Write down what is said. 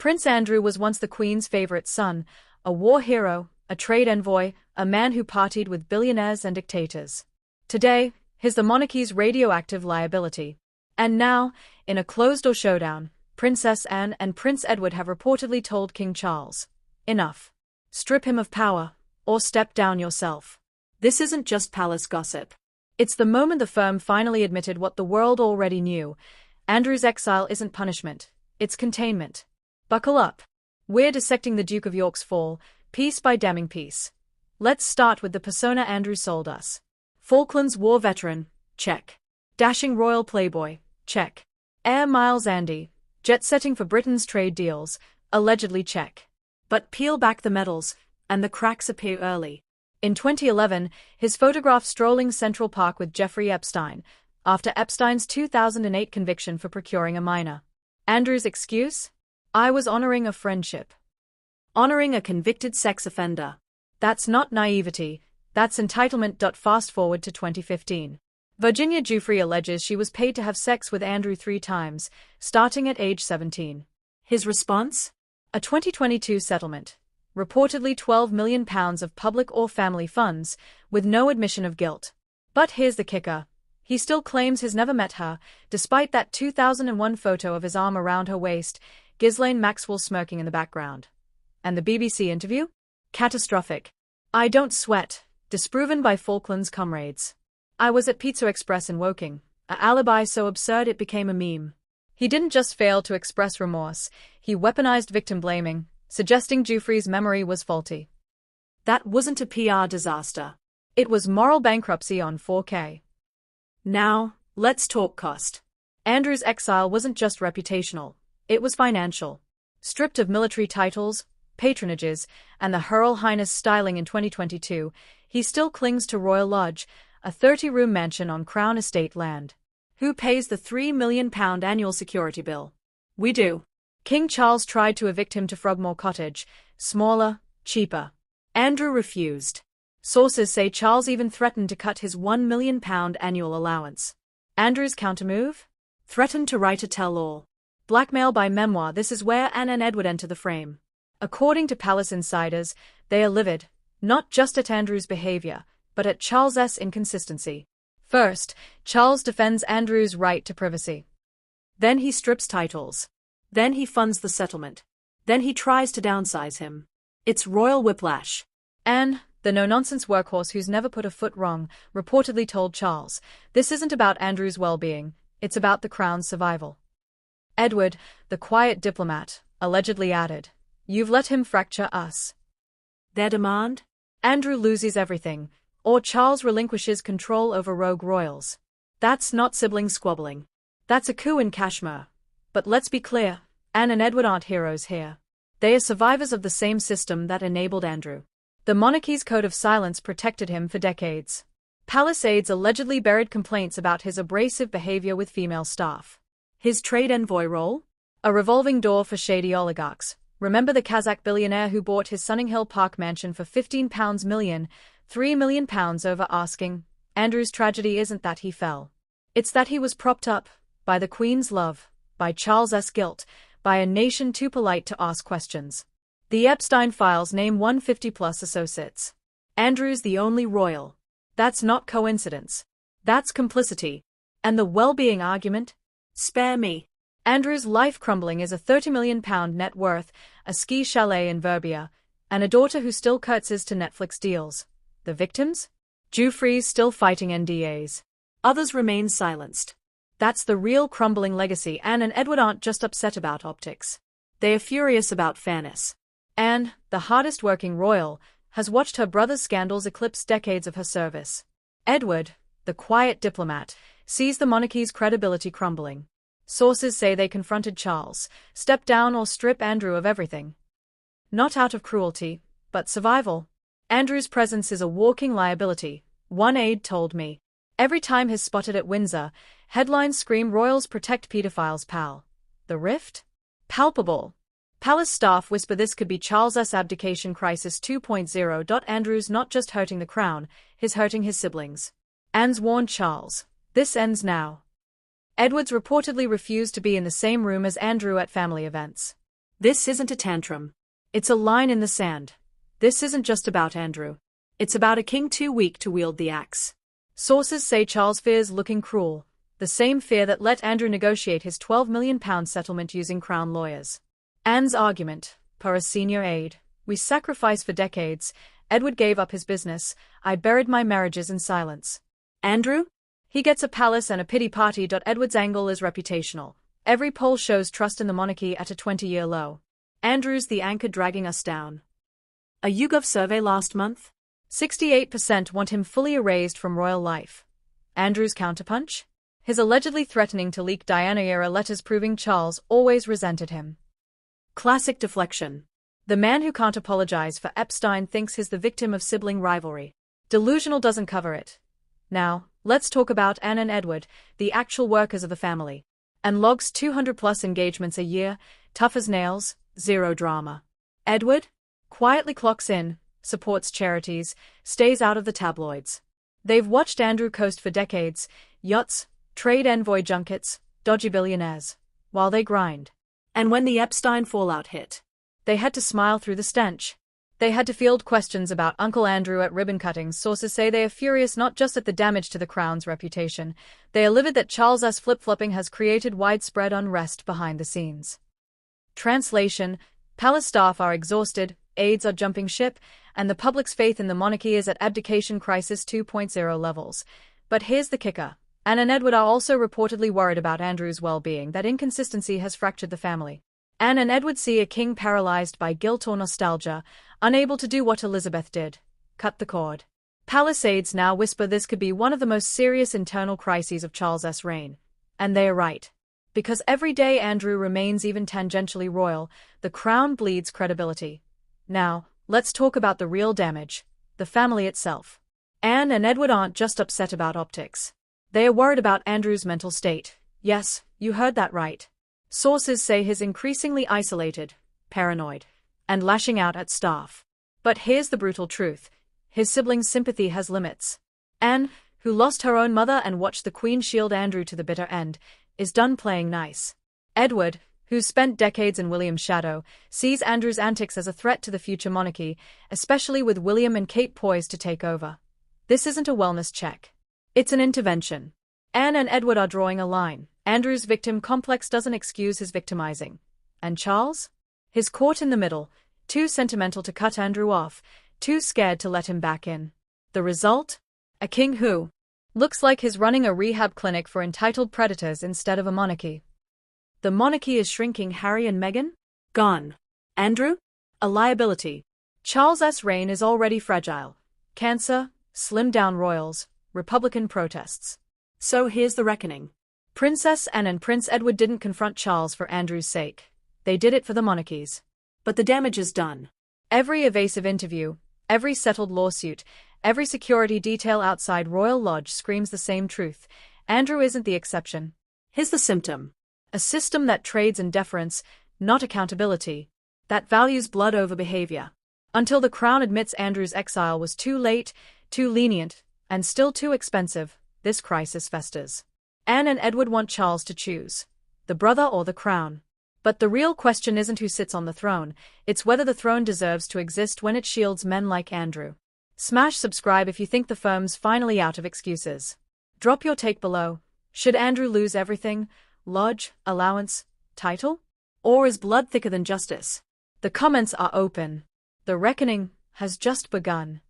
Prince Andrew was once the Queen's favorite son, a war hero, a trade envoy, a man who partied with billionaires and dictators. Today, he's the monarchy's radioactive liability. And now, in a closed-door showdown, Princess Anne and Prince Edward have reportedly told King Charles, "Enough. Strip him of power, or step down yourself." This isn't just palace gossip. It's the moment the firm finally admitted what the world already knew. Andrew's exile isn't punishment, it's containment. Buckle up. We're dissecting the Duke of York's fall, piece by damning piece. Let's start with the persona Andrew sold us. Falklands War veteran, check. Dashing royal playboy, check. Air Miles Andy, jet-setting for Britain's trade deals, allegedly check. But peel back the medals, and the cracks appear early. In 2011, his photograph strolling Central Park with Jeffrey Epstein, after Epstein's 2008 conviction for procuring a minor. Andrew's excuse? "I was honoring a friendship." Honoring a convicted sex offender. That's not naivety, that's entitlement. Fast forward to 2015. Virginia Giuffre alleges she was paid to have sex with Andrew 3 times, starting at age 17. His response? A 2022 settlement. Reportedly £12 million of public or family funds, with no admission of guilt. But here's the kicker. He still claims he's never met her, despite that 2001 photo of his arm around her waist, Ghislaine Maxwell smirking in the background. And the BBC interview? Catastrophic. "I don't sweat," disproven by Falklands comrades. "I was at Pizza Express in Woking, an alibi so absurd it became a meme." He didn't just fail to express remorse, he weaponized victim blaming, suggesting Giuffre's memory was faulty. That wasn't a PR disaster. It was moral bankruptcy on 4K. Now, let's talk cost. Andrew's exile wasn't just reputational, it was financial. Stripped of military titles, patronages, and the Her Highness styling in 2022, he still clings to Royal Lodge, a 30-room mansion on Crown Estate land. Who pays the £3 million annual security bill? We do. King Charles tried to evict him to Frogmore Cottage, smaller, cheaper. Andrew refused. Sources say Charles even threatened to cut his £1 million annual allowance. Andrew's countermove? Threatened to write a tell-all. Blackmail by memoir. This is where Anne and Edward enter the frame. According to palace insiders, they are livid, not just at Andrew's behavior, but at Charles's inconsistency. First, Charles defends Andrew's right to privacy. Then he strips titles. Then he funds the settlement. Then he tries to downsize him. It's royal whiplash. Anne, the no-nonsense workhorse who's never put a foot wrong, reportedly told Charles, "This isn't about Andrew's well-being, it's about the crown's survival." Edward, the quiet diplomat, allegedly added, "You've let him fracture us." Their demand? Andrew loses everything, or Charles relinquishes control over rogue royals. That's not sibling squabbling. That's a coup in Kashmir. But let's be clear, Anne and Edward aren't heroes here. They are survivors of the same system that enabled Andrew. The monarchy's code of silence protected him for decades. Palace aides allegedly buried complaints about his abrasive behavior with female staff. His trade envoy role? A revolving door for shady oligarchs. Remember the Kazakh billionaire who bought his Sunninghill Park mansion for £15 million, £3 million over asking? Andrew's tragedy isn't that he fell. It's that he was propped up by the Queen's love, by Charles's guilt, by a nation too polite to ask questions. The Epstein files name 150-plus associates. Andrew's the only royal. That's not coincidence. That's complicity. And the well-being argument? Spare me. Andrew's life crumbling is a £30 million net worth, a ski chalet in Verbia, and a daughter who still curtsies to Netflix deals. The victims? Giuffre's still fighting NDAs. Others remain silenced. That's the real crumbling legacy. Anne and Edward aren't just upset about optics. They are furious about fairness. Anne, the hardest-working royal, has watched her brother's scandals eclipse decades of her service. Edward, the quiet diplomat, sees the monarchy's credibility crumbling. Sources say they confronted Charles, step down or strip Andrew of everything. Not out of cruelty, but survival. Andrew's presence is a walking liability, one aide told me. Every time he's spotted at Windsor, headlines scream royals protect pedophiles pal. The rift? Palpable. Palace staff whisper this could be Charles's abdication crisis 2.0. Andrew's not just hurting the crown, he's hurting his siblings. Anne's warned Charles, this ends now. Edward's reportedly refused to be in the same room as Andrew at family events. This isn't a tantrum. It's a line in the sand. This isn't just about Andrew. It's about a king too weak to wield the axe. Sources say Charles fears looking cruel, the same fear that let Andrew negotiate his £12 million settlement using Crown lawyers. Anne's argument, per a senior aide: "We sacrificed for decades. Edward gave up his business. I buried my marriages in silence. Andrew? He gets a palace and a pity party. Edward's angle is reputational. Every poll shows trust in the monarchy at a 20-year low. Andrew's the anchor dragging us down." A YouGov survey last month? 68% want him fully erased from royal life. Andrew's counterpunch? His allegedly threatening to leak Diana-era letters proving Charles always resented him. Classic deflection. The man who can't apologize for Epstein thinks he's the victim of sibling rivalry. Delusional doesn't cover it. Now, let's talk about Anne and Edward, the actual workers of the family. Anne logs 200+ engagements a year, tough as nails, zero drama. Edward? Quietly clocks in, supports charities, stays out of the tabloids. They've watched Andrew coast for decades: yachts, trade envoy junkets, dodgy billionaires, while they grind. And when the Epstein fallout hit, they had to smile through the stench. They had to field questions about Uncle Andrew at ribbon cuttings. Sources say they are furious not just at the damage to the Crown's reputation, they are livid that Charles's flip-flopping has created widespread unrest behind the scenes. Translation: Palace staff are exhausted, aides are jumping ship, and the public's faith in the monarchy is at abdication crisis 2.0 levels. But here's the kicker. Anne and Edward are also reportedly worried about Andrew's well-being. That inconsistency has fractured the family. Anne and Edward see a king paralyzed by guilt or nostalgia, unable to do what Elizabeth did: cut the cord. Palace aides now whisper this could be one of the most serious internal crises of Charles's reign. And they are right. Because every day Andrew remains even tangentially royal, the crown bleeds credibility. Now, let's talk about the real damage: the family itself. Anne and Edward aren't just upset about optics. They are worried about Andrew's mental state. Yes, you heard that right. Sources say he's increasingly isolated, paranoid, and lashing out at staff. But here's the brutal truth: his siblings' sympathy has limits. Anne, who lost her own mother and watched the Queen shield Andrew to the bitter end, is done playing nice. Edward, who's spent decades in William's shadow, sees Andrew's antics as a threat to the future monarchy, especially with William and Kate poised to take over. This isn't a wellness check. It's an intervention. Anne and Edward are drawing a line. Andrew's victim complex doesn't excuse his victimizing. And Charles? He's caught in the middle, too sentimental to cut Andrew off, too scared to let him back in. The result? A king who looks like he's running a rehab clinic for entitled predators instead of a monarchy. The monarchy is shrinking. Harry and Meghan? Gone. Andrew? A liability. Charles's reign is already fragile. Cancer, slimmed-down royals, Republican protests. So here's the reckoning. Princess Anne and Prince Edward didn't confront Charles for Andrew's sake. They did it for the monarchy's. But the damage is done. Every evasive interview, every settled lawsuit, every security detail outside Royal Lodge screams the same truth: Andrew isn't the exception. He's the symptom. A system that trades in deference, not accountability. That values blood over behavior. Until the Crown admits Andrew's exile was too late, too lenient, and still too expensive, this crisis festers. Anne and Edward want Charles to choose: the brother or the crown. But the real question isn't who sits on the throne, it's whether the throne deserves to exist when it shields men like Andrew. Smash subscribe if you think the firm's finally out of excuses. Drop your take below. Should Andrew lose everything: lodge, allowance, title? Or is blood thicker than justice? The comments are open. The reckoning has just begun.